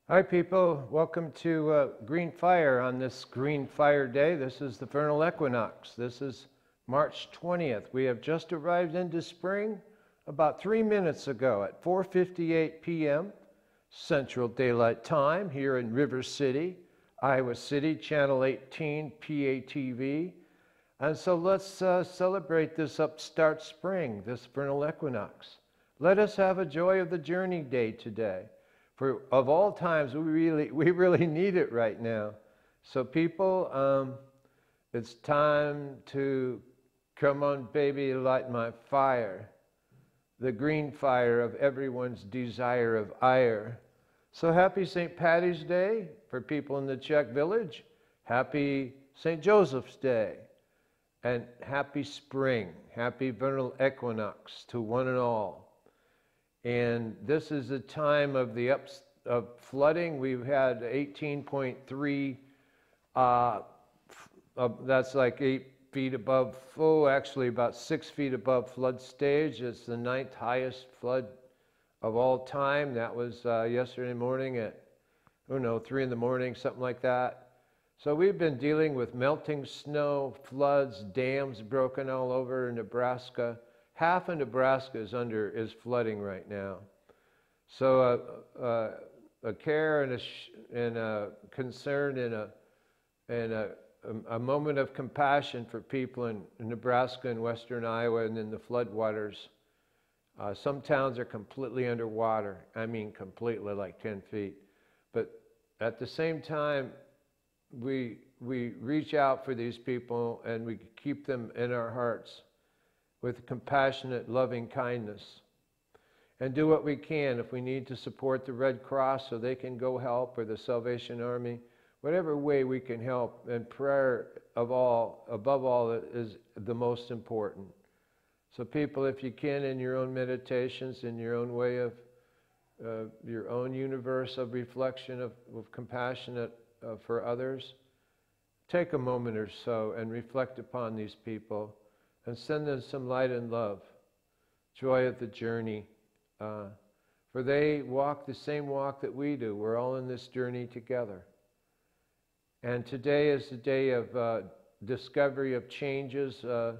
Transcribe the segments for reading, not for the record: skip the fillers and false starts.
Hi people, welcome to Green Fire on this Green Fire Day. This is the vernal equinox. This is March 20th. We have just arrived into spring about 3 minutes ago at 4:58 p.m. Central Daylight Time here in River City, Iowa City, Channel 18 PATV. And so let's celebrate this upstart spring, this vernal equinox. Let us have a joy of the journey day today. For of all times, we really need it right now. So people, it's time to come on, baby, light my fire, the green fire of everyone's desire of ire. So happy St. Patty's Day for people in the Czech village. Happy St. Joseph's Day. And happy spring, happy vernal equinox to one and all. And this is a time of the flooding. We've had 18.3, that's like 8 feet above, actually about 6 feet above flood stage. It's the 9th highest flood of all time. That was yesterday morning at, 3 in the morning, something like that. So we've been dealing with melting snow, floods, dams broken all over Nebraska. Half of Nebraska is flooding right now. So a care and a concern and a moment of compassion for people in Nebraska and western Iowa and in the floodwaters. Some towns are completely underwater. I mean completely, like 10 feet. But at the same time, we reach out for these people and we keep them in our hearts with compassionate, loving kindness. And do what we can if we need to support the Red Cross so they can go help, or the Salvation Army, whatever way we can help. And prayer above all, is the most important. So people, if you can, in your own meditations, in your own way of, your own universe of reflection, of compassionate for others, take a moment or so and reflect upon these people and send them some light and love, joy of the journey. For they walk the same walk that we do. We're all in this journey together. And today is the day of discovery of changes. Had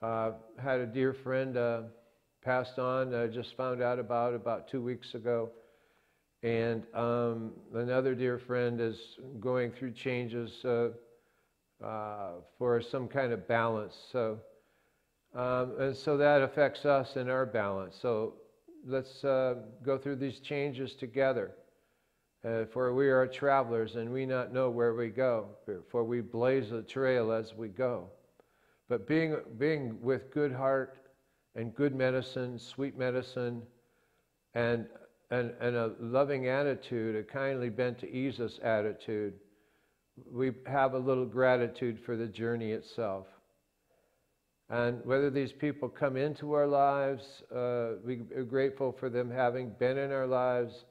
a dear friend passed on, I just found out about 2 weeks ago. And another dear friend is going through changes for some kind of balance. So, and so that affects us in our balance. So let's go through these changes together. For we are travelers and we not know where we go, for we blaze a trail as we go. But being with good heart and good medicine, sweet medicine, and a loving attitude, a kindly bent to ease us attitude, we have a little gratitude for the journey itself. And whether these people come into our lives, we're grateful for them having been in our lives,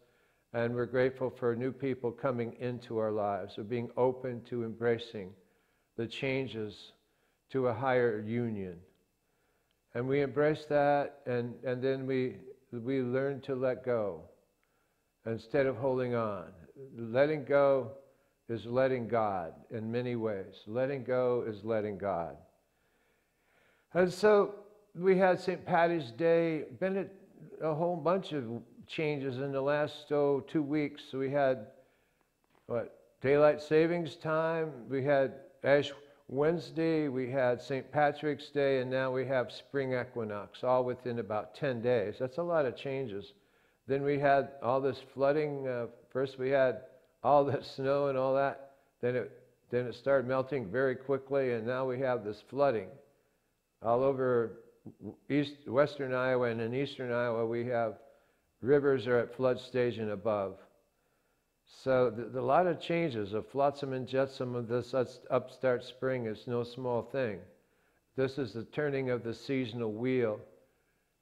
and we're grateful for new people coming into our lives, or being open to embracing the changes to a higher union. And we embrace that, and then we learn to let go instead of holding on. Letting go is letting God in many ways. Letting go is letting God. And so we had St. Patty's Day, been a whole bunch of changes in the last 2 weeks. So we had, daylight savings time, we had Ash Wednesday, we had St. Patrick's Day, and now we have spring equinox, all within about 10 days. That's a lot of changes. Then we had all this flooding. First we had all the snow and all that. Then it started melting very quickly, and now we have this flooding. All over western Iowa and in eastern Iowa, we have rivers are at flood stage and above. So a lot of changes. A flotsam and jetsam of this upstart spring is no small thing. This is the turning of the seasonal wheel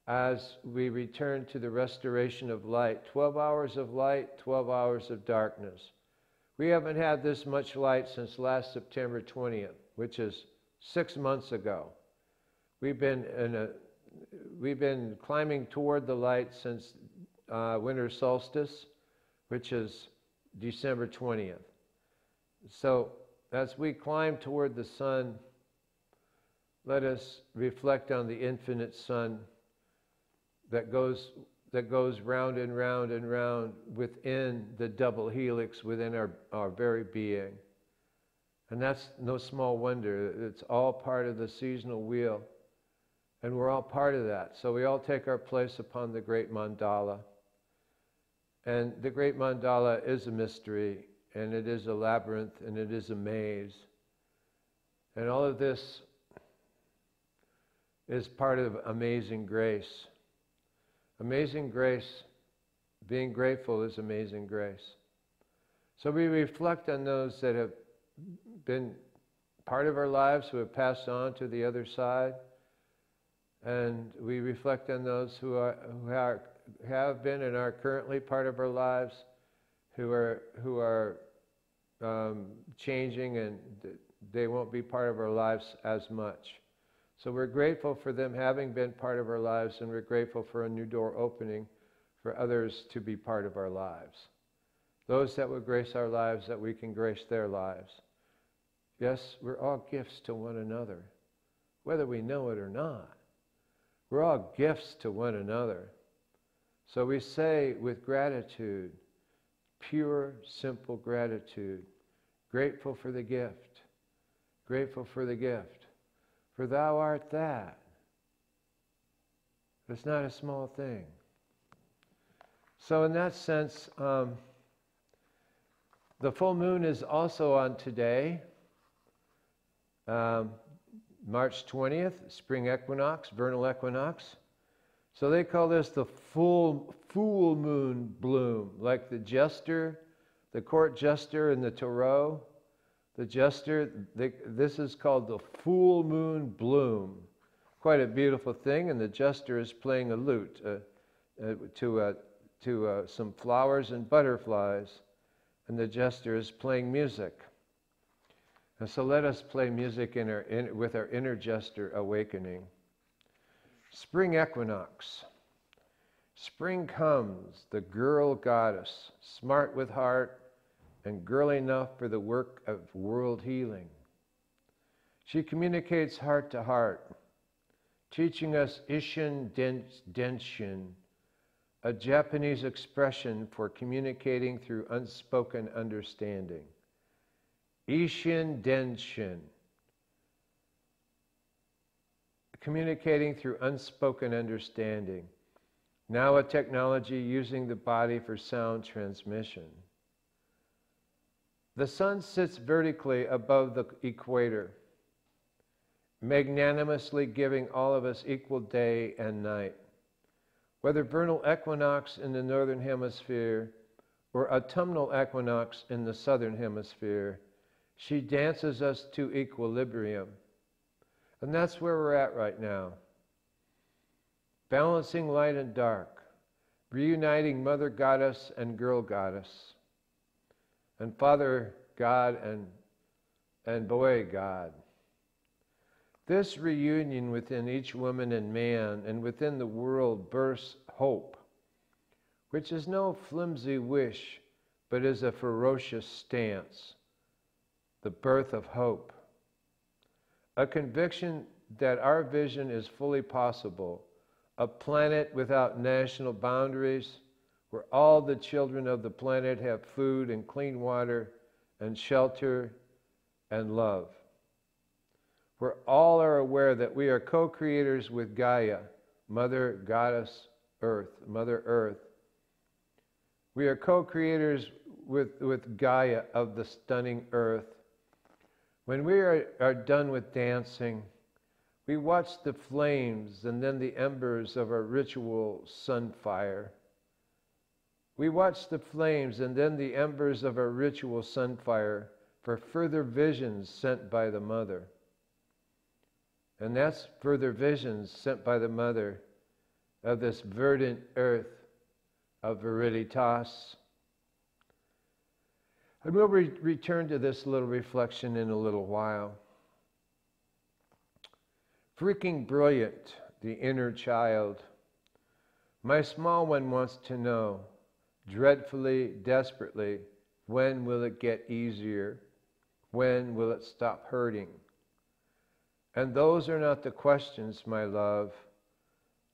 as we return to the restoration of light. 12 hours of light, 12 hours of darkness. We haven't had this much light since last September 20th, which is 6 months ago. We've been climbing toward the light since winter solstice, which is December 20th. So as we climb toward the sun, let us reflect on the infinite sun that goes round and round and round within the double helix within our very being. And that's no small wonder. It's all part of the seasonal wheel. And we're all part of that. So we all take our place upon the great mandala. And the great mandala is a mystery, and it is a labyrinth, and it is a maze. And all of this is part of amazing grace. Amazing grace, being grateful is amazing grace. So we reflect on those that have been part of our lives, who have passed on to the other side. And we reflect on those who have been and are currently part of our lives, who are changing, and they won't be part of our lives as much. So we're grateful for them having been part of our lives, and we're grateful for a new door opening for others to be part of our lives. Those that will grace our lives, that we can grace their lives. Yes, we're all gifts to one another, whether we know it or not. We're all gifts to one another. So we say with gratitude, pure, simple gratitude, grateful for the gift, grateful for the gift. For thou art that. It's not a small thing. So in that sense, the full moon is also on today, March 20th, spring equinox, vernal equinox. So they call this the full moon bloom, like the jester, the court jester in the Tarot. The jester, this is called the full moon bloom. Quite a beautiful thing, and the jester is playing a lute to some flowers and butterflies, and the jester is playing music. And so let us play music with our inner jester awakening. Spring equinox. Spring comes, the girl goddess, smart with heart, and girl enough for the work of world healing. She communicates heart to heart, teaching us Ishin Denshin, a Japanese expression for communicating through unspoken understanding. Ishin Denshin, communicating through unspoken understanding. Now a technology using the body for sound transmission. The sun sits vertically above the equator, magnanimously giving all of us equal day and night. Whether vernal equinox in the northern hemisphere or autumnal equinox in the southern hemisphere, she dances us to equilibrium. And that's where we're at right now. Balancing light and dark, reuniting Mother Goddess and Girl Goddess, and Father God and Boy God. This reunion within each woman and man and within the world births hope, which is no flimsy wish, but is a ferocious stance, the birth of hope. A conviction that our vision is fully possible, a planet without national boundaries, where all the children of the planet have food and clean water and shelter and love. Where all are aware that we are co-creators with Gaia, Mother Goddess Earth, Mother Earth. We are co-creators with Gaia of the stunning Earth. When we are done with dancing, we watch the flames and then the embers of our ritual sunfire. We watch the flames and then the embers of our ritual sunfire for further visions sent by the Mother. And that's further visions sent by the Mother of this verdant earth of Viriditas. And we'll return to this little reflection in a little while. Freaking brilliant, the inner child. My small one wants to know, dreadfully, desperately, When will it get easier? When will it stop hurting? And those are not the questions, my love.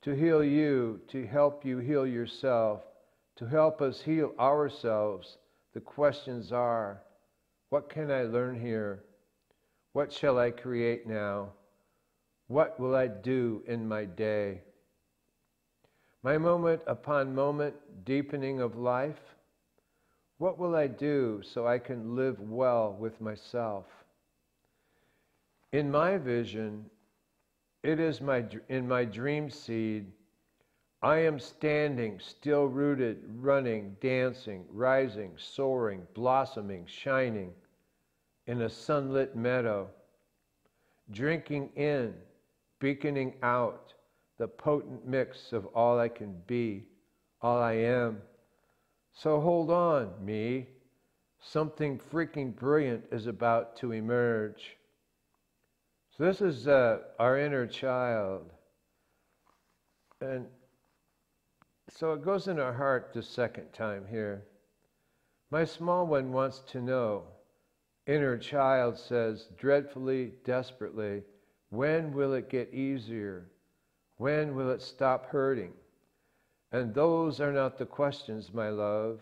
To heal you, to help you heal yourself, to help us heal ourselves, the questions are, what can I learn here? What shall I create now? What will I do in my day? My moment upon moment deepening of life, what will I do so I can live well with myself? In my vision, it is in my dream seed, I am standing, still rooted, running, dancing, rising, soaring, blossoming, shining in a sunlit meadow, drinking in, beaconing out the potent mix of all I can be, all I am. So hold on, me. Something freaking brilliant is about to emerge. So this is our inner child. And so it goes in our heart the second time here. My small one wants to know. Inner child says, dreadfully, desperately, when will it get easier? When will it stop hurting? And those are not the questions, my love.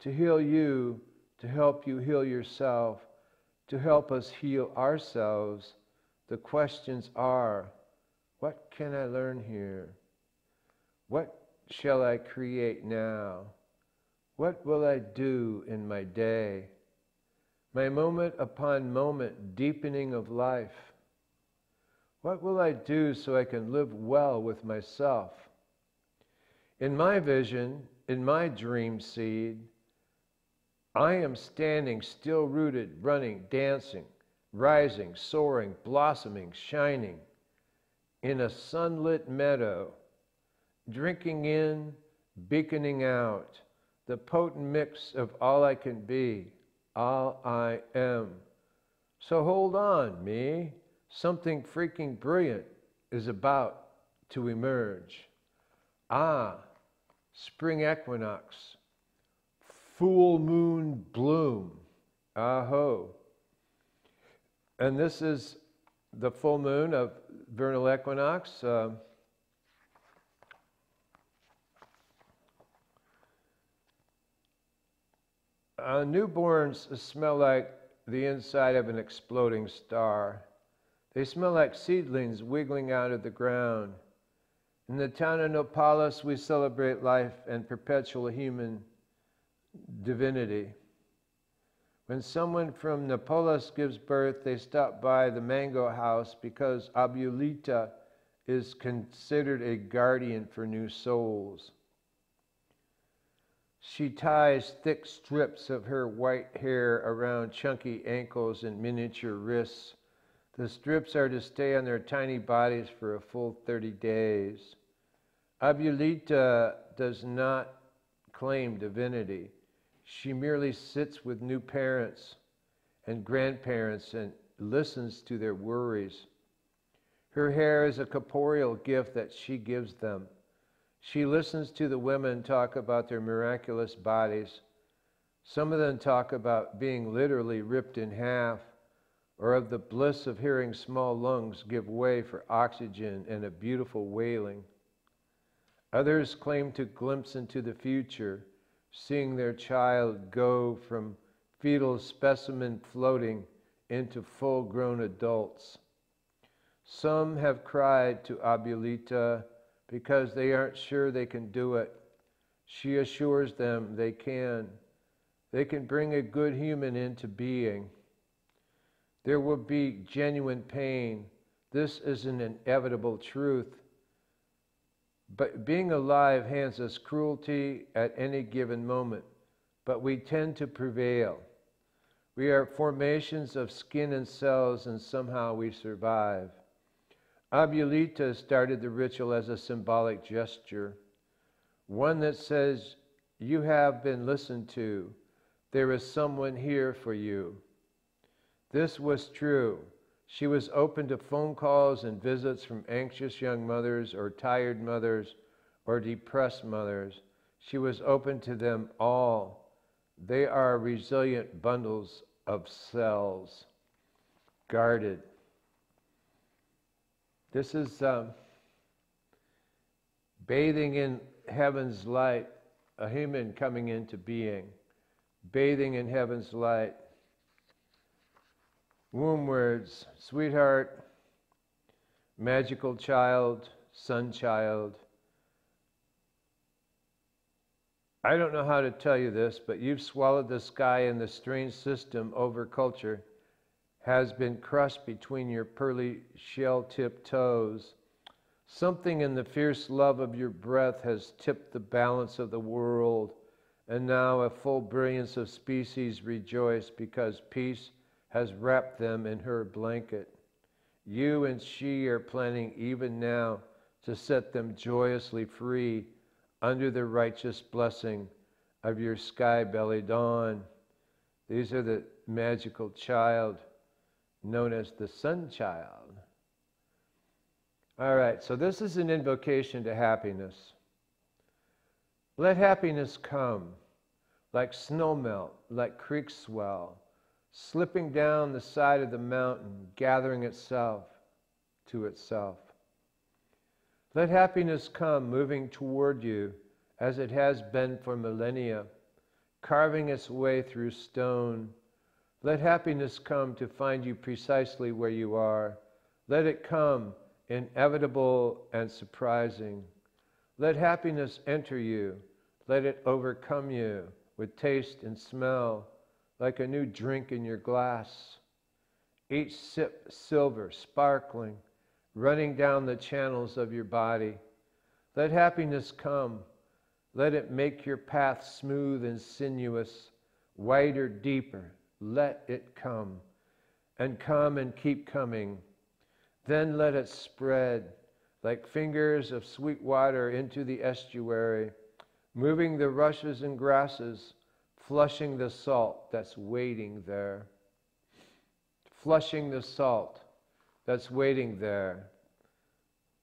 To heal you, to help you heal yourself, to help us heal ourselves, the questions are, what can I learn here? What shall I create now? What will I do in my day? My moment upon moment deepening of life. What will I do so I can live well with myself? In my vision, in my dream seed, I am standing, still rooted, running, dancing, rising, soaring, blossoming, shining in a sunlit meadow, drinking in, beaconing out the potent mix of all I can be, all I am. So hold on, me. Something freaking brilliant is about to emerge. Ah, spring equinox, full moon bloom, aho. And this is the full moon of vernal equinox. Newborns smell like the inside of an exploding star. They smell like seedlings wiggling out of the ground. In the town of Nopalis, we celebrate life and perpetual human divinity. When someone from Nopalis gives birth, they stop by the mango house because Abuelita is considered a guardian for new souls. She ties thick strips of her white hair around chunky ankles and miniature wrists. The strips are to stay on their tiny bodies for a full 30 days. Abuelita does not claim divinity. She merely sits with new parents and grandparents and listens to their worries. Her hair is a corporeal gift that she gives them. She listens to the women talk about their miraculous bodies. Some of them talk about being literally ripped in half, or of the bliss of hearing small lungs give way for oxygen and a beautiful wailing. Others claim to glimpse into the future, seeing their child go from fetal specimen floating into full-grown adults. Some have cried to Abuelita because they aren't sure they can do it. She assures them they can. They can bring a good human into being. There will be genuine pain. This is an inevitable truth. But being alive hands us cruelty at any given moment, but we tend to prevail. We are formations of skin and cells, and somehow we survive. Abuelita started the ritual as a symbolic gesture, one that says, you have been listened to. There is someone here for you. This was true. She was open to phone calls and visits from anxious young mothers or tired mothers or depressed mothers. She was open to them all. They are resilient bundles of cells, guarded. This is bathing in heaven's light, a human coming into being, bathing in heaven's light. Womb words: sweetheart, magical child, sun child. I don't know how to tell you this, but you've swallowed the sky, and the strange system over culture has been crushed between your pearly shell-tipped toes. Something in the fierce love of your breath has tipped the balance of the world, and now a full brilliance of species rejoice because peace has wrapped them in her blanket. You and she are planning even now to set them joyously free under the righteous blessing of your sky-belly dawn. These are the magical child known as the sun child. All right, so this is an invocation to happiness. Let happiness come like snowmelt, like creek swell, slipping down the side of the mountain, gathering itself to itself. Let happiness come moving toward you as it has been for millennia, carving its way through stone. Let happiness come to find you precisely where you are. Let it come inevitable and surprising. Let happiness enter you. Let it overcome you with taste and smell, like a new drink in your glass. Each sip silver, sparkling, running down the channels of your body. Let happiness come. Let it make your path smooth and sinuous, wider, deeper. Let it come and keep coming. Then let it spread like fingers of sweet water into the estuary, moving the rushes and grasses, flushing the salt that's waiting there. Flushing the salt that's waiting there.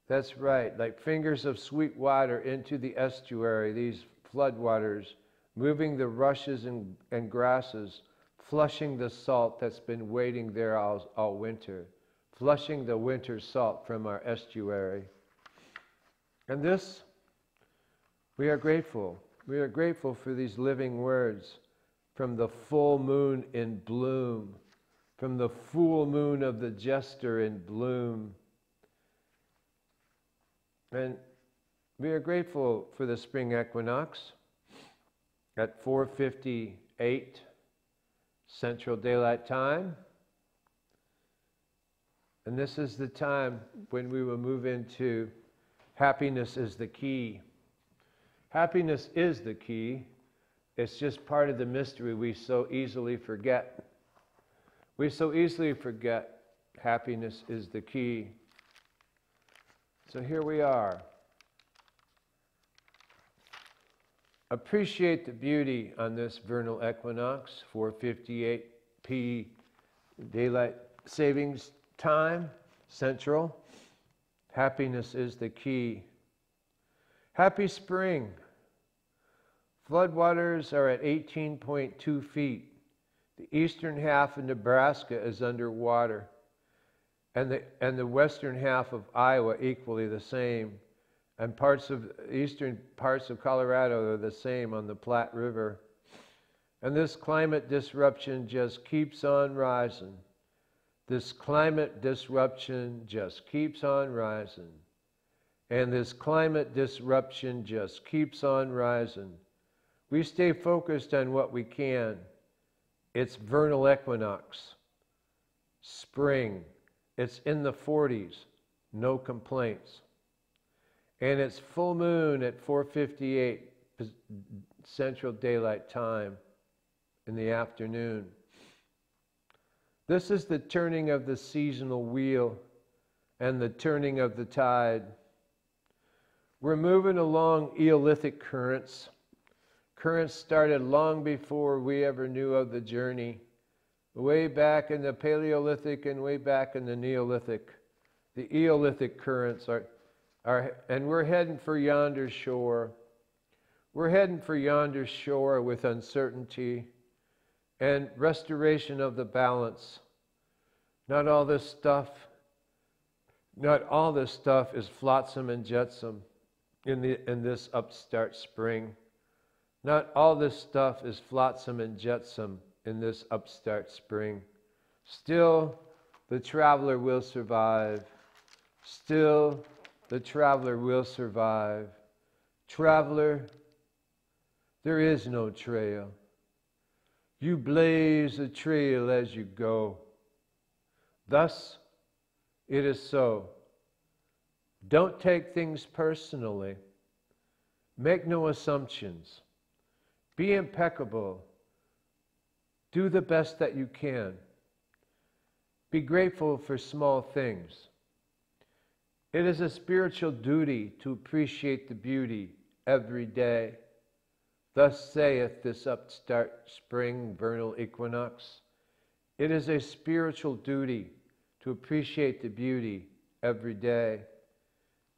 That's right, like fingers of sweet water into the estuary, these floodwaters, moving the rushes and grasses, flushing the salt that's been waiting there all winter, flushing the winter salt from our estuary. And this, we are grateful. We are grateful for these living words from the full moon in bloom, from the full moon of the jester in bloom. And we are grateful for the spring equinox at 4:58 Central Daylight Time. And this is the time when we will move into happiness is the key. Happiness is the key. It's just part of the mystery we so easily forget. We so easily forget happiness is the key. So here we are. Appreciate the beauty on this vernal equinox, 4:58 p. Daylight Savings Time, Central. Happiness is the key. Happy spring. Floodwaters are at 18.2 feet. The eastern half of Nebraska is underwater, and the western half of Iowa equally the same, and eastern parts of Colorado are the same on the Platte River. And this climate disruption just keeps on rising. This climate disruption just keeps on rising. And this climate disruption just keeps on rising. We stay focused on what we can. It's vernal equinox, spring. It's in the 40s, no complaints. And it's full moon at 4:58 Central Daylight Time in the afternoon. This is the turning of the seasonal wheel and the turning of the tide. We're moving along Eolithic currents. Currents started long before we ever knew of the journey. Way back in the Paleolithic and way back in the Neolithic. The Eolithic currents are and we're heading for yonder shore. We're heading for yonder shore with uncertainty, and restoration of the balance. Not all this stuff is flotsam and jetsam in this upstart spring. Not all this stuff is flotsam and jetsam in this upstart spring. Still, the traveler will survive. Still, the traveler will survive. Traveler, there is no trail. You blaze a trail as you go. Thus, it is so. Don't take things personally. Make no assumptions. Be impeccable. Do the best that you can. Be grateful for small things. It is a spiritual duty to appreciate the beauty every day. Thus saith this upstart spring vernal equinox. It is a spiritual duty to appreciate the beauty every day.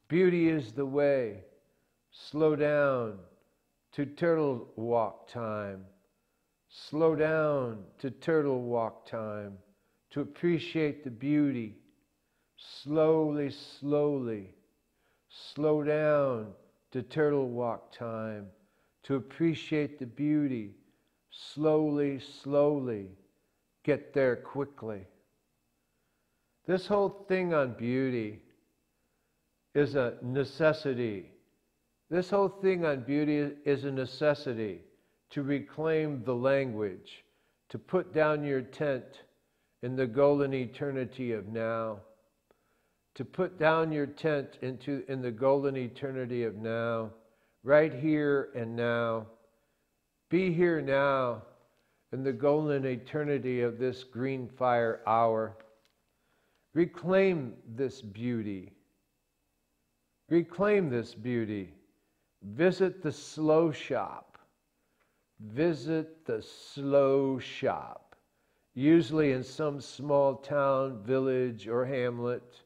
Beauty is the way. Slow down to turtle walk time. Slow down to turtle walk time to appreciate the beauty. Slowly, slowly, slow down to turtle walk time to appreciate the beauty. Slowly, slowly, get there quickly. This whole thing on beauty is a necessity. This whole thing on beauty is a necessity to reclaim the language, to put down your tent in the golden eternity of now. To put down your tent in the golden eternity of now, right here and now. Be here now in the golden eternity of this green fire hour. Reclaim this beauty. Reclaim this beauty. Visit the slow shop. Visit the slow shop, usually in some small town, village, or hamlet,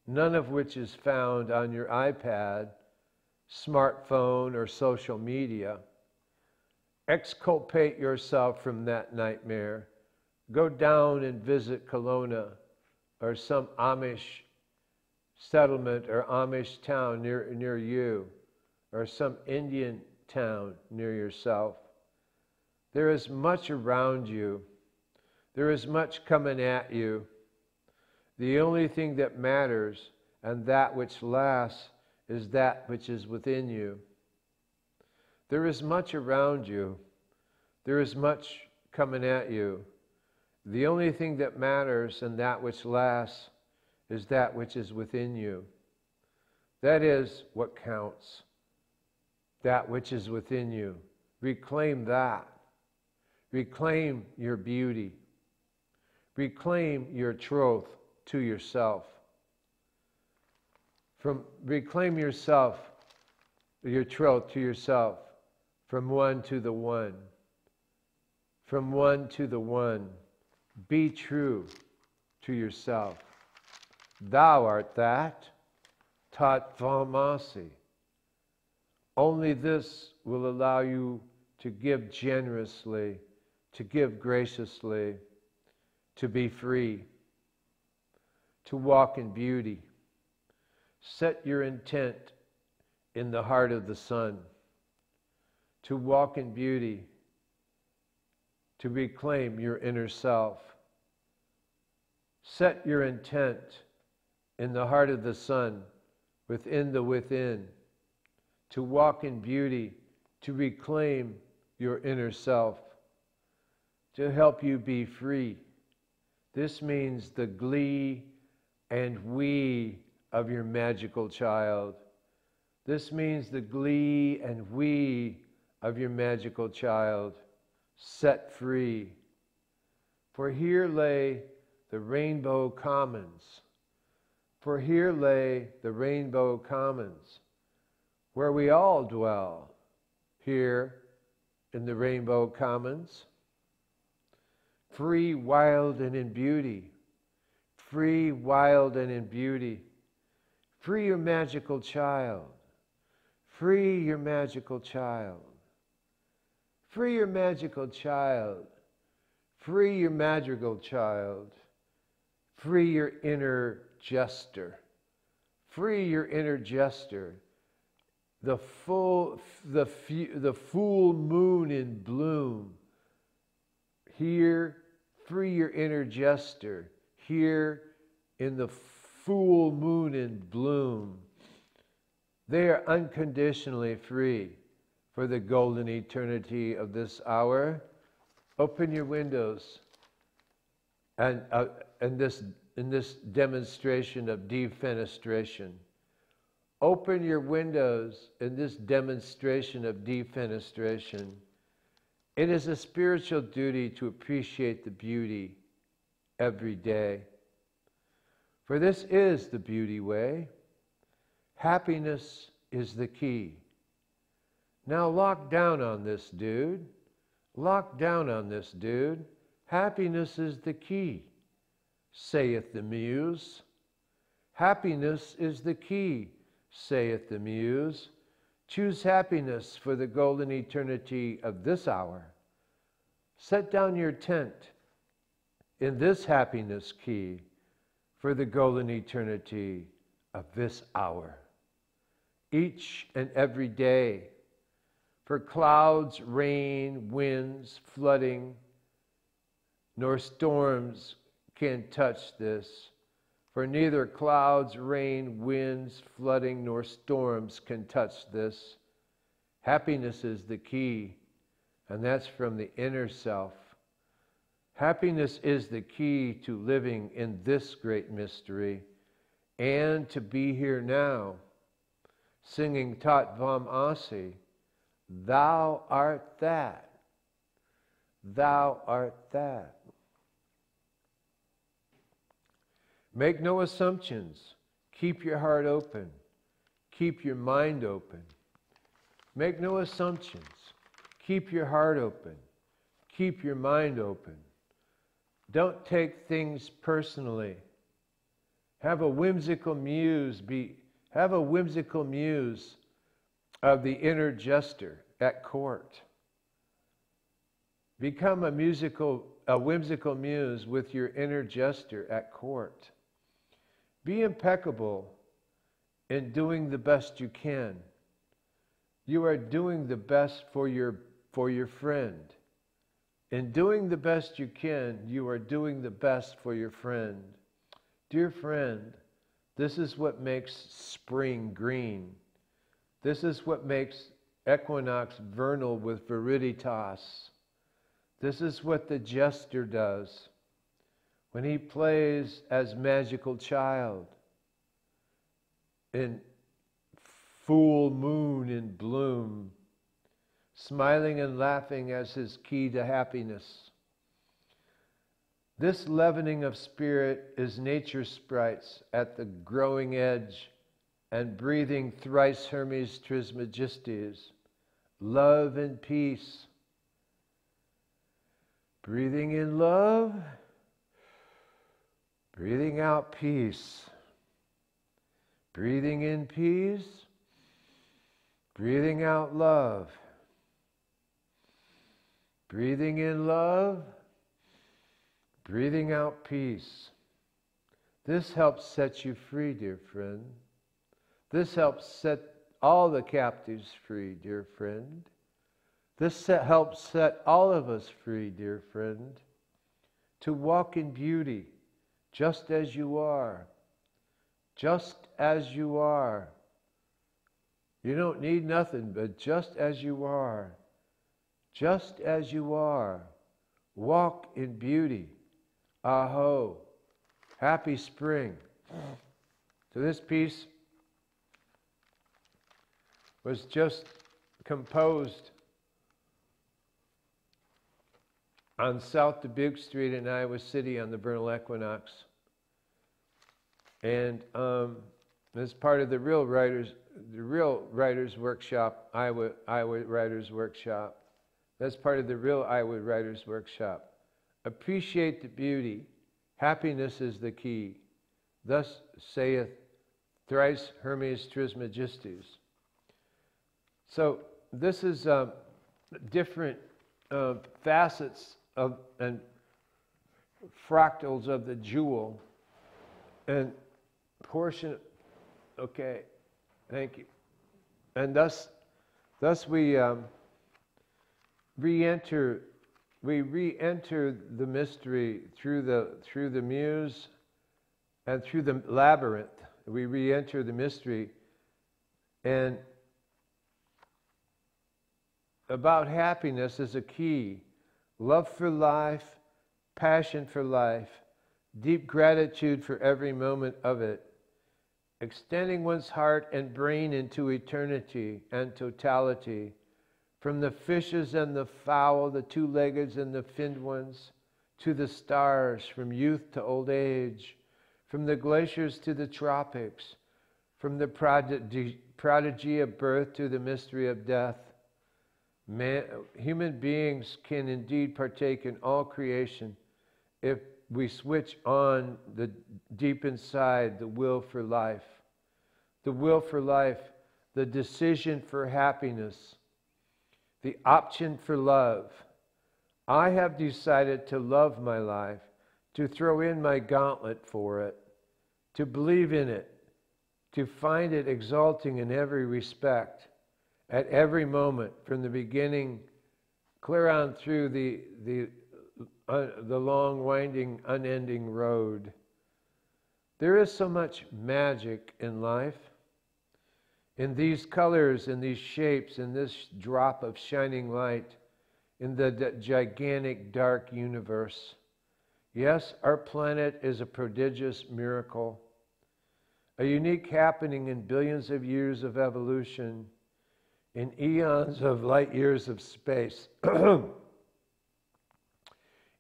none of which is found on your iPad, smartphone, or social media. Exculpate yourself from that nightmare. Go down and visit Kelowna or some Amish settlement or Amish town near you, or some Indian town near yourself. There is much around you. There is much coming at you. The only thing that matters and that which lasts is that which is within you. There is much around you. There is much coming at you. The only thing that matters and that which lasts is that which is within you. That is what counts. That which is within you. Reclaim that. Reclaim your beauty. Reclaim your troth to yourself. Reclaim yourself, your troth to yourself, from one to the one. From one to the one. Be true to yourself. Thou art that, tat vamasi. Only this will allow you to give generously, to give graciously, to be free, to walk in beauty. Set your intent in the heart of the sun, to walk in beauty, to reclaim your inner self. Set your intent in the heart of the sun, within the within, to walk in beauty, to reclaim your inner self, to help you be free. This means the glee and we of your magical child. This means the glee and we of your magical child, set free. For here lay the rainbow commons. For here lay the rainbow commons, where we all dwell, here in the rainbow commons. Free, wild, and in beauty. Free, wild, and in beauty. Free your magical child. Free your magical child. Free your magical child Free your madrigal child. Free your inner jester. Free your inner jester. The full moon in bloom. Here, free your inner jester. Here in the full moon in bloom. They are unconditionally free for the golden eternity of this hour. Open your windows and in this demonstration of defenestration. Open your windows in this demonstration of defenestration. It is a spiritual duty to appreciate the beauty every day. For this is the beauty way. Happiness is the key. Now lock down on this, dude. Lock down on this, dude. Happiness is the key, saith the muse. Happiness is the key, saith the muse. Choose happiness for the golden eternity of this hour. Set down your tent in this happiness key for the golden eternity of this hour. Each and every day, for clouds, rain, winds, flooding, nor storms can touch this. For neither clouds, rain, winds, flooding, nor storms can touch this. Happiness is the key, and that's from the inner self. Happiness is the key to living in this great mystery and to be here now, singing Tat Vam Asi, Thou art that. Thou art that. Make no assumptions. Keep your heart open. Keep your mind open. Make no assumptions. Keep your heart open. Keep your mind open. Don't take things personally. Have a whimsical muse of the inner jester at court. Become a whimsical muse with your inner jester at court. Be impeccable in doing the best you can. You are doing the best for your friend. In doing the best you can, you are doing the best for your friend. Dear friend, this is what makes spring green. This is what makes equinox vernal with viriditas. This is what the jester does when he plays as magical child in full moon in bloom, smiling and laughing as his key to happiness. This leavening of spirit is nature's sprites at the growing edge and breathing thrice Hermes Trismegistes, love and peace. Breathing in love, breathing out peace. Breathing in peace, breathing out love. Breathing in love, breathing out peace. This helps set you free, dear friend. This helps set all the captives free, dear friend. This helps set all of us free, dear friend, to walk in beauty just as you are. Just as you are. You don't need nothing but just as you are. Just as you are. Walk in beauty. Aho. Happy spring. So this piece was just composed on South Dubuque Street in Iowa City on the vernal equinox. And as part of the Real Writers Workshop, Iowa Writers Workshop. That's part of the Real Iowa Writers Workshop. Appreciate the beauty. Happiness is the key. Thus saith thrice Hermes Trismegistes. So this is different facets of and fractals of the jewel and portion. Okay, thank you. And thus we re-enter the mystery through the muse and through the labyrinth. We re-enter the mystery, and about happiness is a key. Love for life, passion for life, deep gratitude for every moment of it, extending one's heart and brain into eternity and totality, from the fishes and the fowl, the two-legged and the finned ones, to the stars, from youth to old age, from the glaciers to the tropics, from the prodigy of birth to the mystery of death. Human beings can indeed partake in all creation if we switch on the deep inside the will for life. The will for life, the decision for happiness, the option for love. I have decided to love my life, to throw in my gauntlet for it, to believe in it, to find it exalting in every respect, at every moment, from the beginning, clear on through the long, winding, unending road. There is so much magic in life, in these colors, in these shapes, in this drop of shining light, in the gigantic dark universe. Yes, our planet is a prodigious miracle, a unique happening in billions of years of evolution, in eons of light years of space.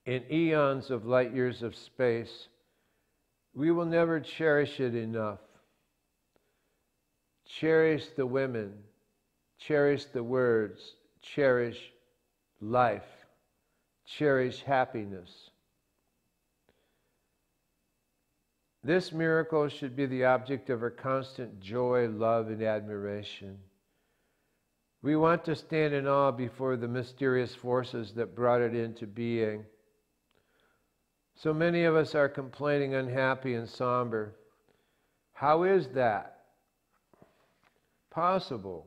In eons of light years of space, we will never cherish it enough. Cherish the women, cherish the words, cherish life, cherish happiness. This miracle should be the object of our constant joy, love, and admiration. We want to stand in awe before the mysterious forces that brought it into being. So many of us are complaining, unhappy, and somber. How is that possible?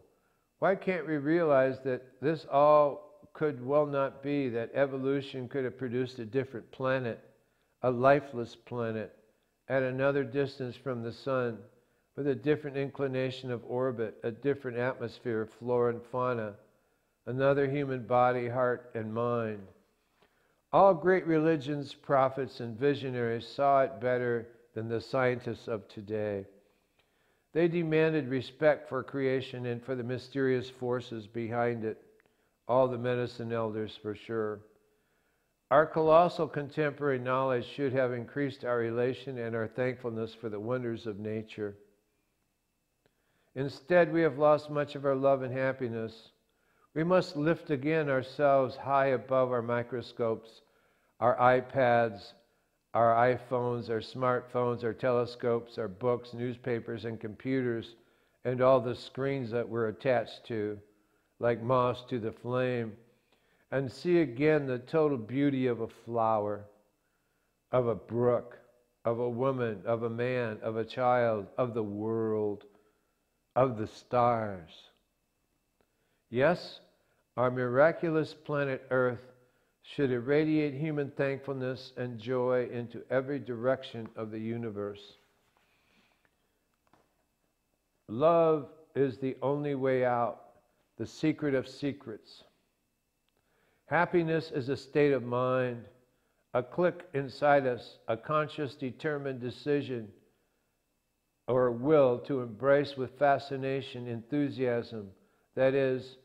Why can't we realize that this all could well not be, that evolution could have produced a different planet, a lifeless planet, at another distance from the sun, with a different inclination of orbit, a different atmosphere of flora and fauna, another human body, heart, and mind. All great religions, prophets, and visionaries saw it better than the scientists of today. They demanded respect for creation and for the mysterious forces behind it, all the medicine elders for sure. Our colossal contemporary knowledge should have increased our elation and our thankfulness for the wonders of nature. Instead, we have lost much of our love and happiness. We must lift again ourselves high above our microscopes, our iPads, our iPhones, our smartphones, our telescopes, our books, newspapers, and computers, and all the screens that we're attached to, like moths to the flame, and see again the total beauty of a flower, of a brook, of a woman, of a man, of a child, of the world, of the stars. Yes, our miraculous planet Earth should irradiate human thankfulness and joy into every direction of the universe. Love is the only way out, the secret of secrets. Happiness is a state of mind, a click inside us, a conscious, determined decision or will to embrace with fascination, enthusiasm, that is,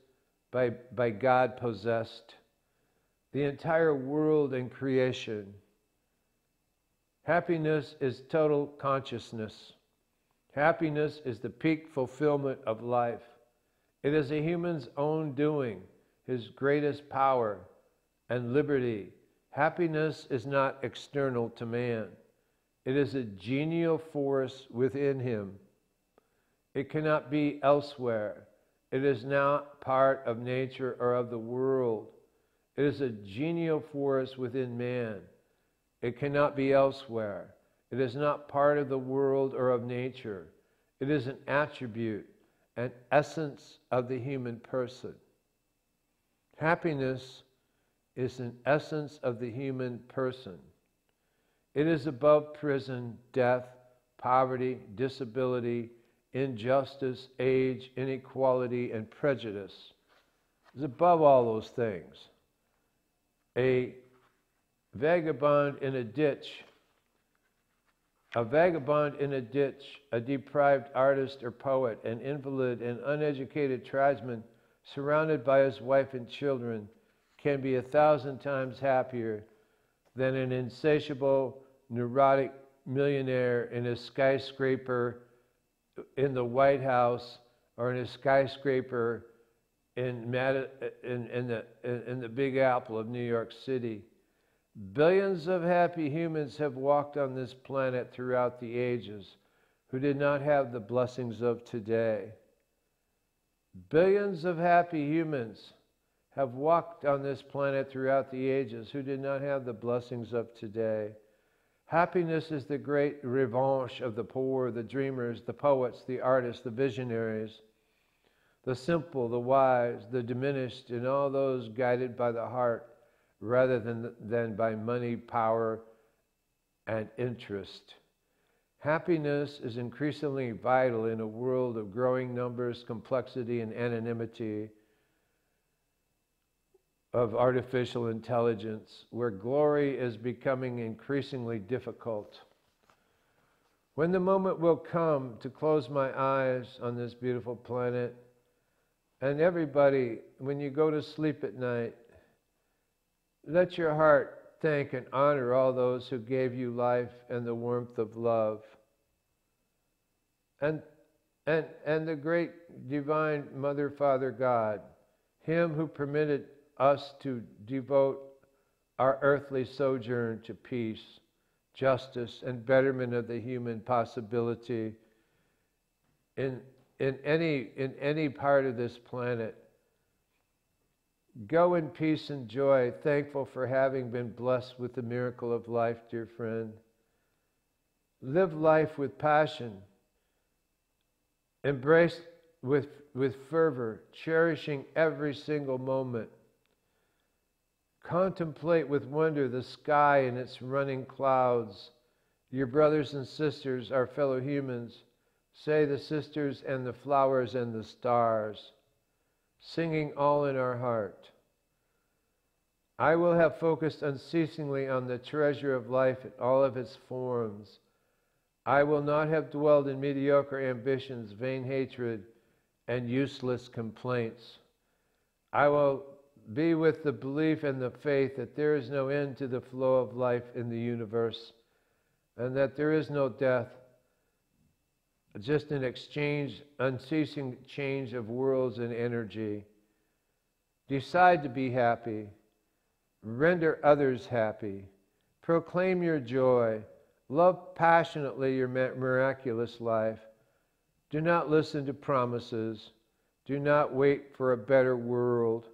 by God possessed, the entire world and creation. Happiness is total consciousness. Happiness is the peak fulfillment of life. It is a human's own doing, his greatest power and liberty. Happiness is not external to man. It is a genial force within him. It cannot be elsewhere. It is not part of nature or of the world. It is a genial force within man. It cannot be elsewhere. It is not part of the world or of nature. It is an attribute, an essence of the human person. Happiness is an essence of the human person. It is above prison, death, poverty, disability, injustice, age, inequality, and prejudice. It's above all those things. A vagabond in a ditch, a deprived artist or poet, an invalid, an uneducated tribesman surrounded by his wife and children can be 1,000 times happier than an insatiable, neurotic millionaire in a skyscraper in the White House or in a skyscraper in the Big Apple of New York City. Billions of happy humans have walked on this planet throughout the ages who did not have the blessings of today. Billions of happy humans have walked on this planet throughout the ages who did not have the blessings of today. Happiness is the great revanche of the poor, the dreamers, the poets, the artists, the visionaries, the simple, the wise, the diminished, and all those guided by the heart rather than by money, power, and interest. Happiness is increasingly vital in a world of growing numbers, complexity, and anonymity, of artificial intelligence, where glory is becoming increasingly difficult. When the moment will come to close my eyes on this beautiful planet, and everybody, when you go to sleep at night, let your heart thank and honor all those who gave you life and the warmth of love. And the great divine Mother, Father, God, Him who permitted us to devote our earthly sojourn to peace, justice, and betterment of the human possibility in any part of this planet. Go in peace and joy, thankful for having been blessed with the miracle of life, dear friend. Live life with passion. Embrace with fervor, cherishing every single moment. Contemplate with wonder the sky and its running clouds. Your brothers and sisters, our fellow humans, say the sisters and the flowers and the stars, singing all in our heart. I will have focused unceasingly on the treasure of life in all of its forms. I will not have dwelled in mediocre ambitions, vain hatred, and useless complaints. I will be with the belief and the faith that there is no end to the flow of life in the universe, and that there is no death, just an exchange, unceasing change of worlds and energy. Decide to be happy. Render others happy. Proclaim your joy. Love passionately your miraculous life. Do not listen to promises. Do not wait for a better world.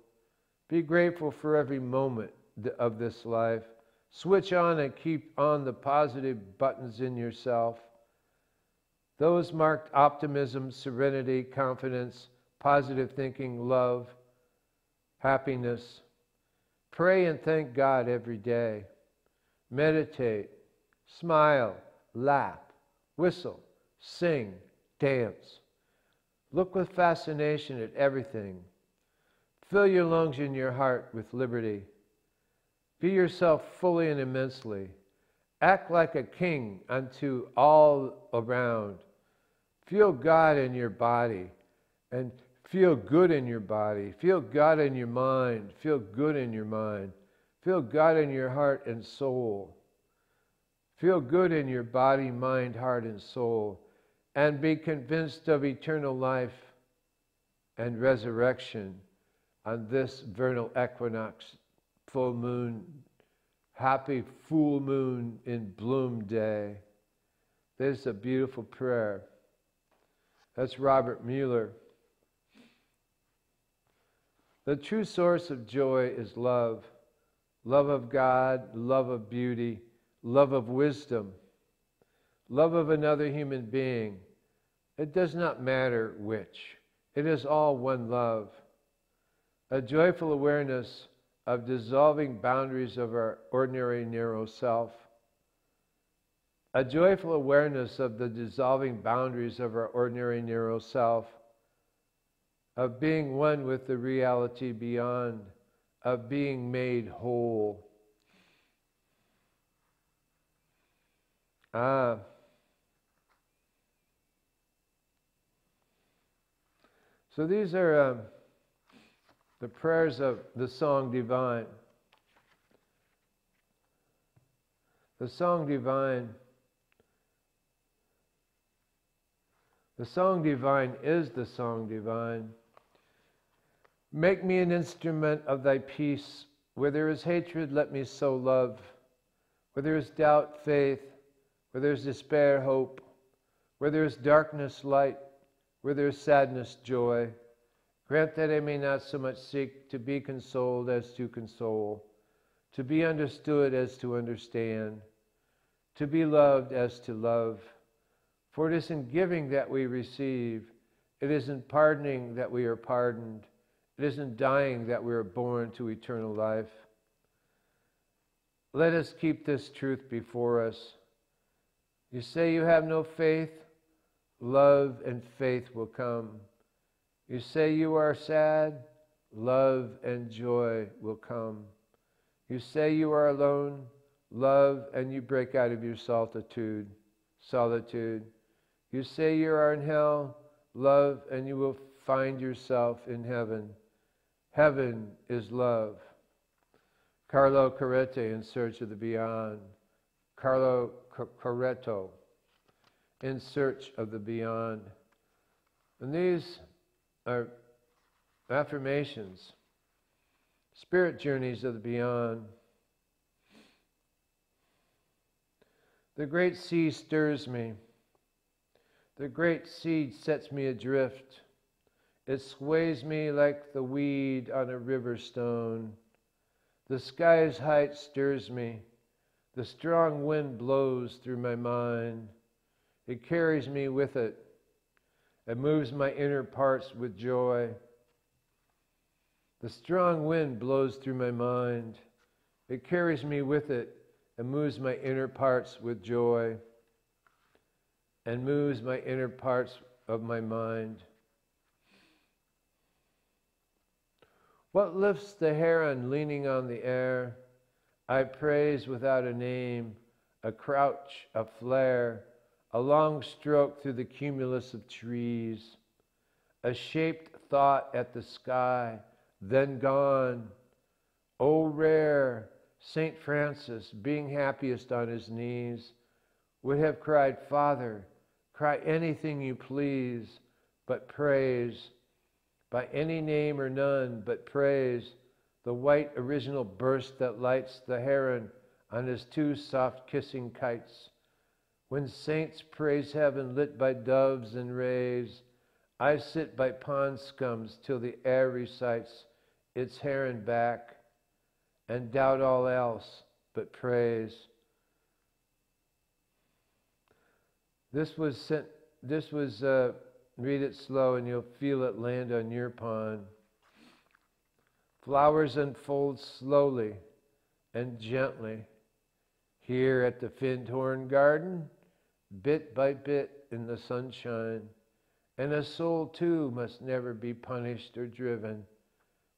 Be grateful for every moment of this life. Switch on and keep on the positive buttons in yourself. Those marked optimism, serenity, confidence, positive thinking, love, happiness. Pray and thank God every day. Meditate, smile, laugh, whistle, sing, dance. Look with fascination at everything. Fill your lungs and your heart with liberty. Be yourself fully and immensely. Act like a king unto all around. Feel God in your body and feel good in your body. Feel God in your mind. Feel good in your mind. Feel God in your heart and soul. Feel good in your body, mind, heart, and soul. And be convinced of eternal life and resurrection on this vernal equinox, full moon, happy full moon in bloom day. This is a beautiful prayer. That's Robert Mueller. The true source of joy is love. Love of God, love of beauty, love of wisdom, love of another human being. It does not matter which. It is all one love. A joyful awareness of dissolving boundaries of our ordinary narrow self. A joyful awareness of the dissolving boundaries of our ordinary narrow self, of being one with the reality beyond, of being made whole. So these are the prayers of the Song Divine. The Song Divine. The Song Divine is the Song Divine. Make me an instrument of thy peace. Where there is hatred, let me sow love. Where there is doubt, faith. Where there is despair, hope. Where there is darkness, light. Where there is sadness, joy. Grant that I may not so much seek to be consoled as to console, to be understood as to understand, to be loved as to love. For it is in giving that we receive. It is in pardoning that we are pardoned. It is in dying that we are born to eternal life. Let us keep this truth before us. You say you have no faith? Love and faith will come. You say you are sad? Love and joy will come. You say you are alone? Love and you break out of your solitude. You say you are in hell? Love and you will find yourself in heaven. Heaven is love. Carlo Carrete, In Search of the Beyond. Carlo Carretto, In Search of the Beyond. And these are affirmations, spirit journeys of the beyond. The great sea stirs me. The great sea sets me adrift. It sways me like the weed on a river stone. The sky's height stirs me. The strong wind blows through my mind. It carries me with it. It moves my inner parts with joy. The strong wind blows through my mind. It carries me with it and moves my inner parts with joy and moves my inner parts of my mind. What lifts the heron leaning on the air? I praise without a name, a crouch, a flare, a long stroke through the cumulus of trees, a shaped thought at the sky, then gone. Oh, rare St. Francis, being happiest on his knees, would have cried, Father, cry anything you please, but praise, by any name or none, but praise, the white original burst that lights the heron on his two soft kissing kites. When saints praise heaven lit by doves and rays, I sit by pond scums till the air recites its heron back, and doubt all else but praise. This was read it slow and you'll feel it land on your pond. Flowers unfold slowly and gently here at the Findhorn Garden, bit by bit in the sunshine. And a soul too must never be punished or driven,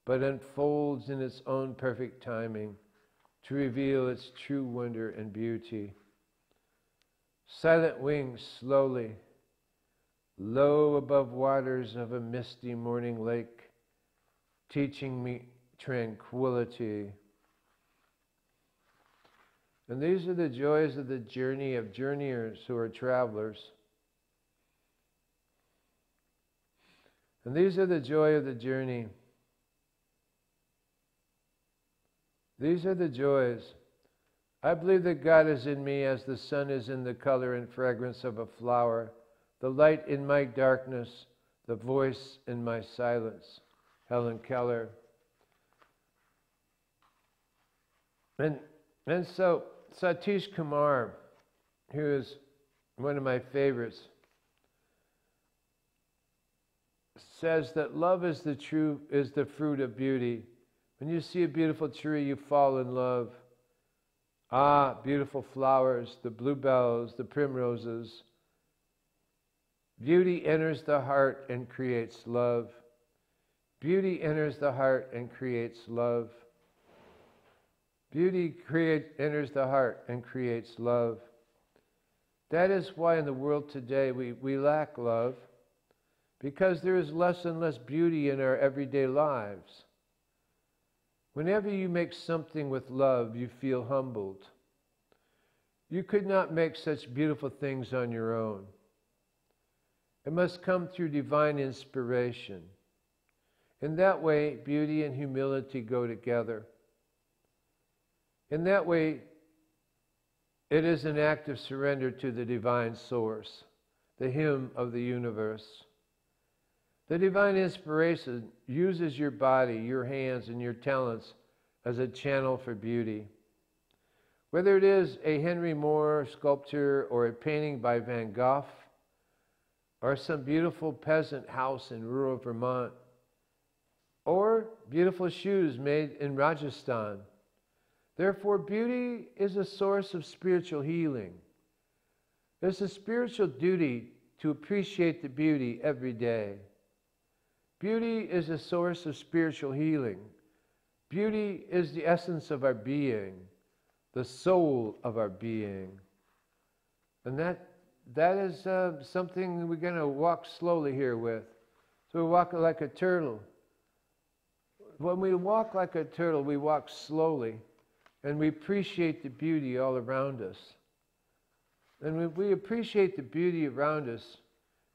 but unfolds in its own perfect timing to reveal its true wonder and beauty. Silent wings slowly, low above waters of a misty morning lake, teaching me tranquility. And these are the joys of the journey of journeyers who are travelers. And these are the joy of the journey. These are the joys. I believe that God is in me as the sun is in the color and fragrance of a flower, the light in my darkness, the voice in my silence. Helen Keller. And so Satish Kumar, who is one of my favorites, says that love is the fruit of beauty. When you see a beautiful tree, you fall in love. Ah, beautiful flowers, the bluebells, the primroses. Beauty enters the heart and creates love. Beauty enters the heart and creates love. Beauty enters the heart and creates love. That is why in the world today we lack love, because there is less and less beauty in our everyday lives. Whenever you make something with love, you feel humbled. You could not make such beautiful things on your own. It must come through divine inspiration. In that way, beauty and humility go together. In that way, it is an act of surrender to the divine source, the hymn of the universe. The divine inspiration uses your body, your hands, and your talents as a channel for beauty. Whether it is a Henry Moore sculpture or a painting by Van Gogh, or some beautiful peasant house in rural Vermont, or beautiful shoes made in Rajasthan. Therefore, beauty is a source of spiritual healing. There's a spiritual duty to appreciate the beauty every day. Beauty is a source of spiritual healing. Beauty is the essence of our being, the soul of our being. And that is something we're going to walk slowly here with. So we walk like a turtle. When we walk like a turtle, we walk slowly, and we appreciate the beauty all around us. And when we appreciate the beauty around us,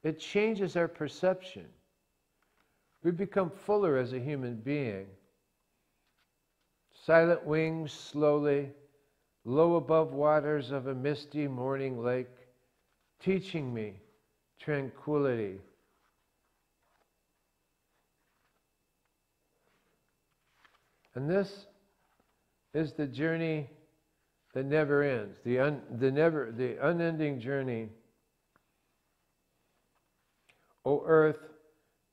it changes our perception. We become fuller as a human being. Silent wings slowly, low above waters of a misty morning lake, teaching me tranquility. And this is the journey that never ends, the unending journey. O Earth,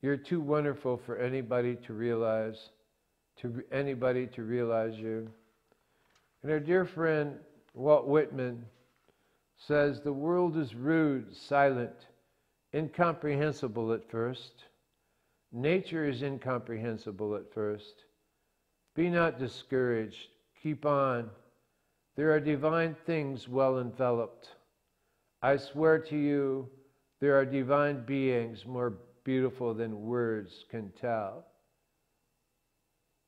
you're too wonderful for anybody to realize you. And our dear friend Walt Whitman says, the world is rude, silent, incomprehensible at first. Nature is incomprehensible at first. Be not discouraged. Keep on. There are divine things well enveloped. I swear to you, there are divine beings more beautiful than words can tell.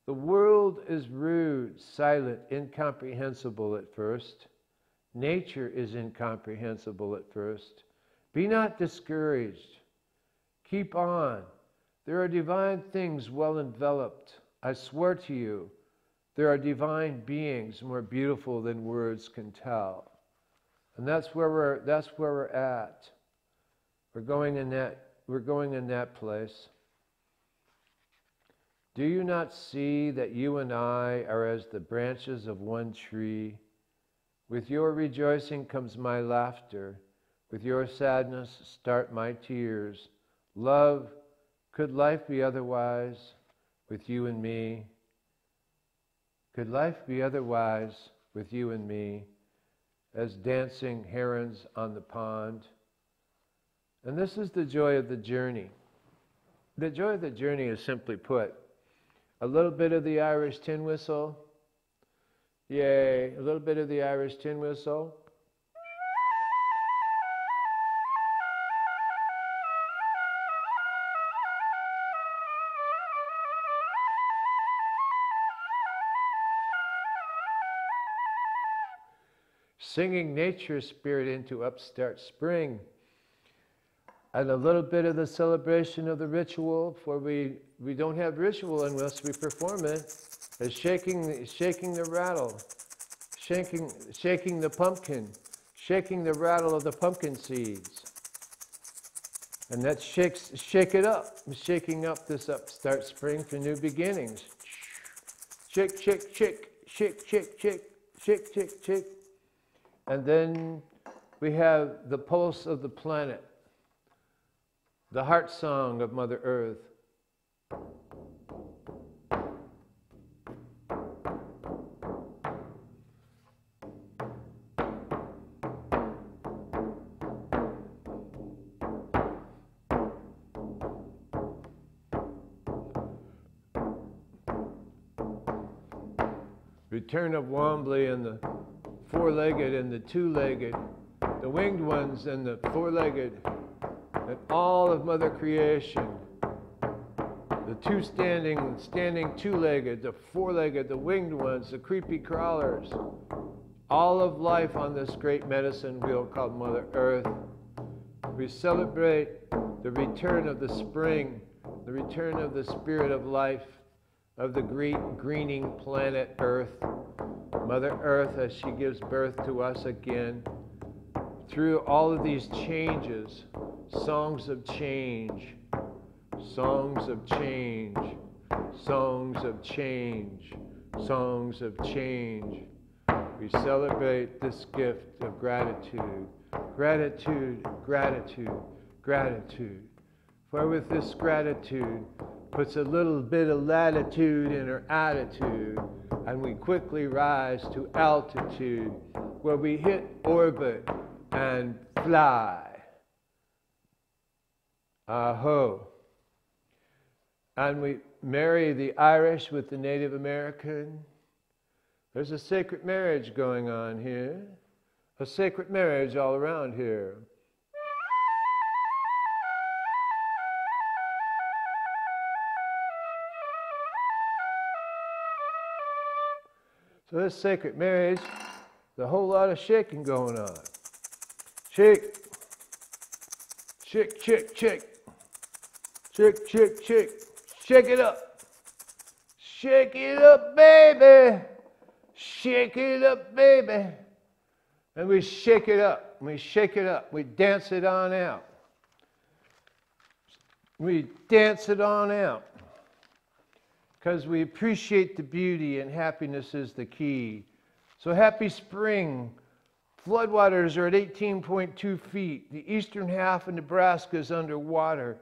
The world is rude, silent, incomprehensible at first. Nature is incomprehensible at first. Be not discouraged. Keep on. There are divine things well enveloped. I swear to you, there are divine beings more beautiful than words can tell. And that's where we're at. We're going in that place. Do you not see that you and I are as the branches of one tree? With your rejoicing comes my laughter. With your sadness start my tears. Love, could life be otherwise with you and me? Could life be otherwise with you and me, as dancing herons on the pond? And this is the joy of the journey. The joy of the journey is simply put, a little bit of the Irish tin whistle. Yay, a little bit of the Irish tin whistle. Singing nature spirit into upstart spring. And a little bit of the celebration of the ritual, for we don't have ritual unless we perform it, is shaking the rattle, shaking the pumpkin, shaking the rattle of the pumpkin seeds. And that shake it up, shaking up this upstart spring for new beginnings. Shake, shake, shake, shake, shake, shake, shake, shake, shake. And then we have the pulse of the planet, the heart song of Mother Earth. Return of Wombly and the four-legged and the two-legged, the winged ones and the four-legged, and all of Mother Creation. The two standing two-legged, the four-legged, the winged ones, the creepy crawlers. All of life on this great medicine wheel called Mother Earth. We celebrate the return of the spring, the return of the spirit of life, of the great greening planet Earth. Mother Earth, as she gives birth to us again, through all of these changes, songs of change, songs of change, songs of change, songs of change. We celebrate this gift of gratitude, gratitude, gratitude, gratitude. For with this gratitude puts a little bit of latitude in her attitude, and we quickly rise to altitude where we hit orbit and fly. Aho. And we marry the Irish with the Native American. There's a sacred marriage going on here, a sacred marriage all around here. So this sacred marriage, there's a whole lot of shaking going on. Shake, shake, shake, shake, shake, shake, shake, shake it up. Shake it up, baby. Shake it up, baby. And we shake it up, we shake it up, we dance it on out. We dance it on out. Because we appreciate the beauty, and happiness is the key. So happy spring. Floodwaters are at 18.2 feet. The eastern half of Nebraska is underwater.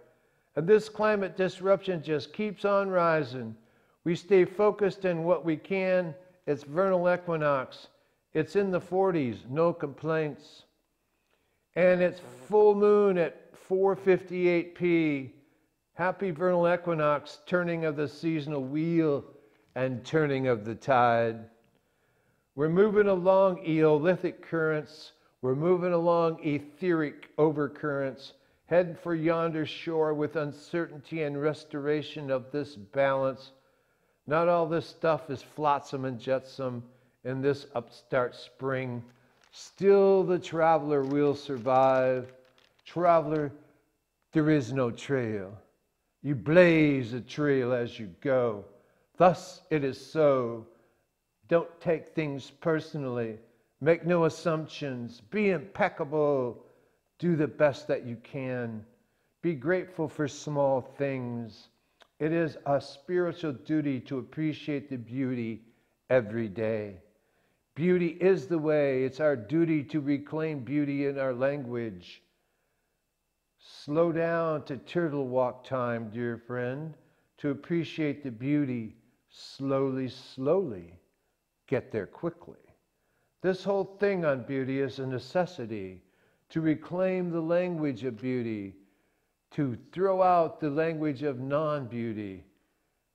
And this climate disruption just keeps on rising. We stay focused on what we can. It's vernal equinox. It's in the 40s, no complaints. And it's full moon at 4:58 p. Happy vernal equinox, turning of the seasonal wheel and turning of the tide. We're moving along eolithic currents. We're moving along etheric overcurrents, heading for yonder shore with uncertainty and restoration of this balance. Not all this stuff is flotsam and jetsam in this upstart spring. Still the traveler will survive. Traveler, there is no trail. You blaze a trail as you go. Thus it is so. Don't take things personally. Make no assumptions. Be impeccable. Do the best that you can. Be grateful for small things. It is a spiritual duty to appreciate the beauty every day. Beauty is the way. It's our duty to reclaim beauty in our language. Slow down to turtle walk time, dear friend, to appreciate the beauty. Slowly, slowly. Get there quickly. This whole thing on beauty is a necessity to reclaim the language of beauty, to throw out the language of non-beauty,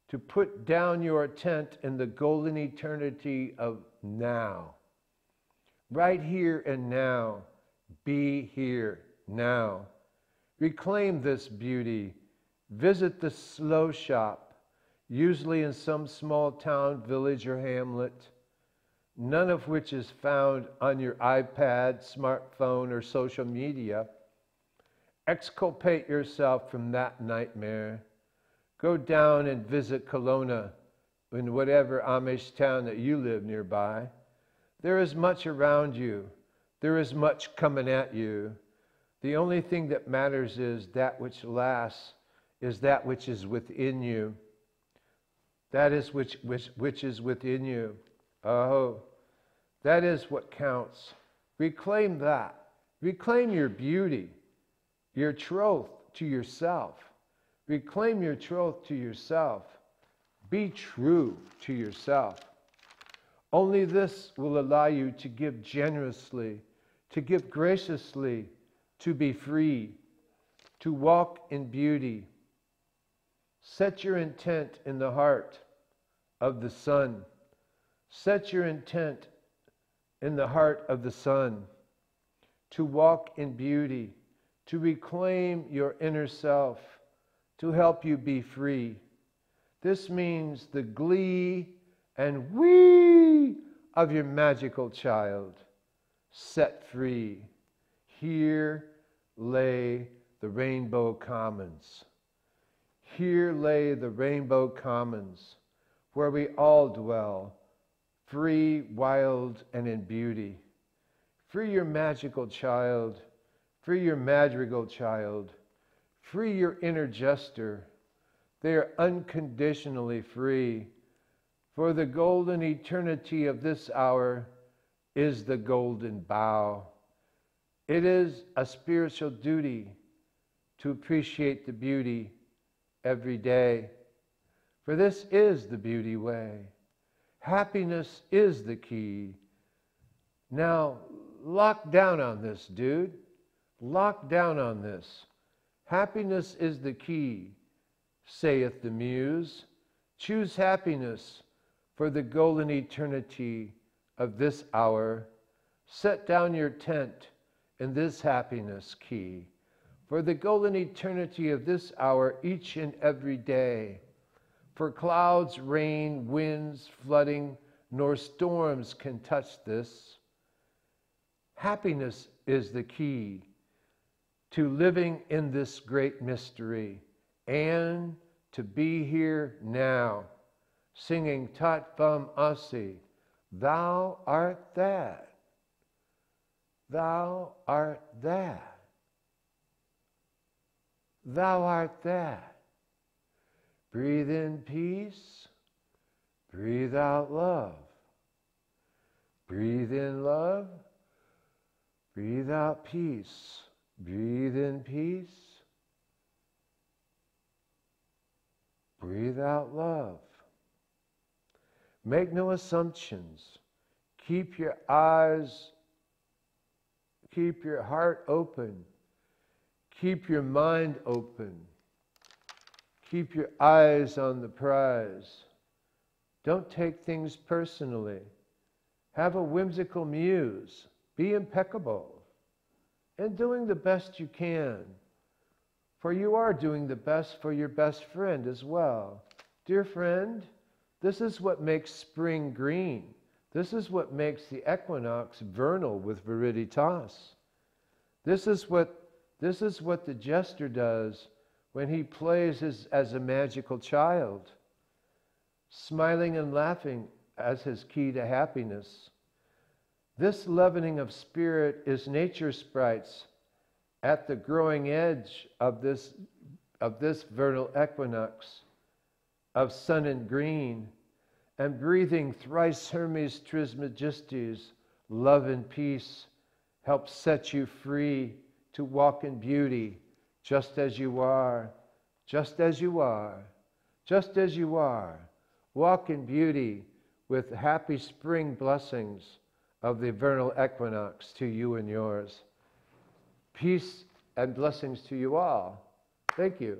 to put down your tent in the golden eternity of now. Right here and now. Be here now. Reclaim this beauty. Visit the slow shop, usually in some small town, village, or hamlet, none of which is found on your iPad, smartphone, or social media. Exculpate yourself from that nightmare. Go down and visit Kelowna, in whatever Amish town that you live nearby. There is much around you. There is much coming at you. The only thing that matters is that which lasts, is that which is within you. That is which is within you. Oh, that is what counts. Reclaim that. Reclaim your beauty, your troth to yourself. Reclaim your troth to yourself. Be true to yourself. Only this will allow you to give generously, to give graciously, to be free, to walk in beauty. Set your intent in the heart of the Son. Set your intent in the heart of the Son to walk in beauty, to reclaim your inner self, to help you be free. This means the glee and wee of your magical child set free. Here lay the rainbow commons. Here lay the rainbow commons, where we all dwell, free, wild, and in beauty. Free your magical child. Free your madrigal child. Free your inner jester. They are unconditionally free. For the golden eternity of this hour is the golden bough. It is a spiritual duty to appreciate the beauty every day. For this is the beauty way. Happiness is the key. Now, lock down on this, dude. Lock down on this. Happiness is the key, saith the muse. Choose happiness for the golden eternity of this hour. Set down your tent in this happiness key for the golden eternity of this hour each and every day. For clouds, rain, winds, flooding, nor storms can touch this. Happiness is the key to living in this great mystery and to be here now, singing Tat Fum Asi, Thou art that. Thou art that. Thou art that. Breathe in peace. Breathe out love. Breathe in love. Breathe out peace. Breathe in peace. Breathe out love. Make no assumptions. Keep your eyes, keep your heart open. Keep your mind open. Keep your eyes on the prize. Don't take things personally. Have a whimsical muse. Be impeccable in doing the best you can. For you are doing the best for your best friend as well. Dear friend, this is what makes spring green. This is what makes the equinox vernal with viriditas. This is what the jester does when he plays as a magical child, smiling and laughing as his key to happiness. This leavening of spirit is nature sprites at the growing edge of this vernal equinox of sun and green, and breathing thrice Hermes Trismegistes, love and peace, helps set you free to walk in beauty, just as you are, just as you are, just as you are. Walk in beauty with happy spring blessings of the vernal equinox to you and yours. Peace and blessings to you all. Thank you.